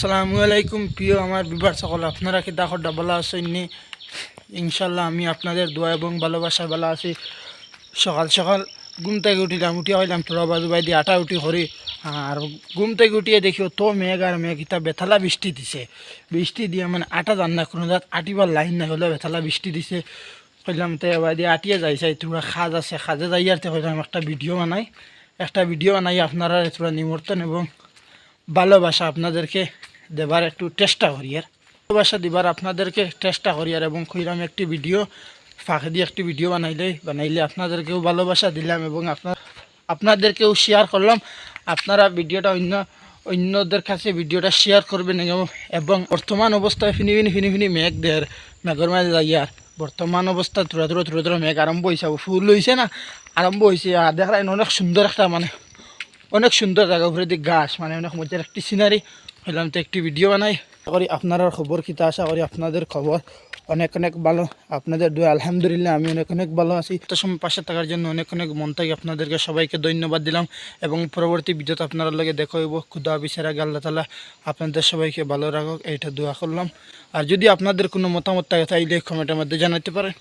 আসসালামু আলাইকুম প্রিয় আমার বিবার সকল, আপনারা কি দেখো ডাবলা আসেননি? ইনশাল্লাহ আমি আপনাদের দোয়া এবং ভালোবাসায় ভালো আছি। সকাল সকাল ঘুম থেকে উঠিলাম, উঠিয়া হইলাম তোরা বাজু বাই দিয়ে আটা উঠি করি। আর ঘুম থেকে উঠিয়ে দেখিও তো মেঘ আর মেঘ ইতা বেথালা বৃষ্টি দিছে। বৃষ্টি দিয়ে মানে আটা জান না কোনো দাঁত আটিবার লাইন নাই হলে বেথালা বৃষ্টি দিছে। কইলাম তো এবার দিয়ে আটিয়ে যাইছে, তোরা খাজ আছে খাজে যাইয়ারতে কইলাম একটা ভিডিও বানাই আপনারা তোরা নিমন্ত্রণ এবং ভালোবাসা আপনাদেরকে দেবার একটু চেষ্টা করি। আর ভালোবাসা দিবার আপনাদেরকে চেষ্টা করি আর এবং কইলাম একটি ভিডিও ফাঁকে দিয়ে একটি ভিডিও বানাইলে আপনাদেরকেও ভালোবাসা দিলাম এবং আপনাদেরকেও শেয়ার করলাম। আপনারা ভিডিওটা অন্যদের কাছে ভিডিওটা শেয়ার করবেন এবং বর্তমান অবস্থায় ফিনি ফিনি মেঘ দেয়, মেঘর মাঝে যাই। আর বর্তমান অবস্থা থোড়া মেঘ আরম্ভ হয়েছে, ফুল হয়েছে না আরম্ভ হয়েছে। আর দেখলেন অনেক সুন্দর একটা অনেক সুন্দর জায়গা, উপরে দিক গাছ অনেক মজার একটি সিনারি। হইলাম তো একটি ভিডিও বানাই করি আপনার খবর কিতা, আশা করি আপনাদের খবর অনেক ভালো। আপনাদের দোয়া আলহামদুলিল্লাহ আমি অনেক ভালো আছি। তো সময় পাশে থাকার জন্য অনেক মন থেকে আপনাদেরকে সবাইকে ধন্যবাদ দিলাম এবং পরবর্তী ভিডিওতে আপনার লগে দেখা হইব। খুদা হাফেজ। আল্লাহ তাআলা আপনাদের সবাইকে ভালো রাখুক, এইটা দোয়া করলাম। আর যদি আপনাদের কোনো মতামত থাকে তাইলে কমেন্টের মধ্যে জানাতে পারেন।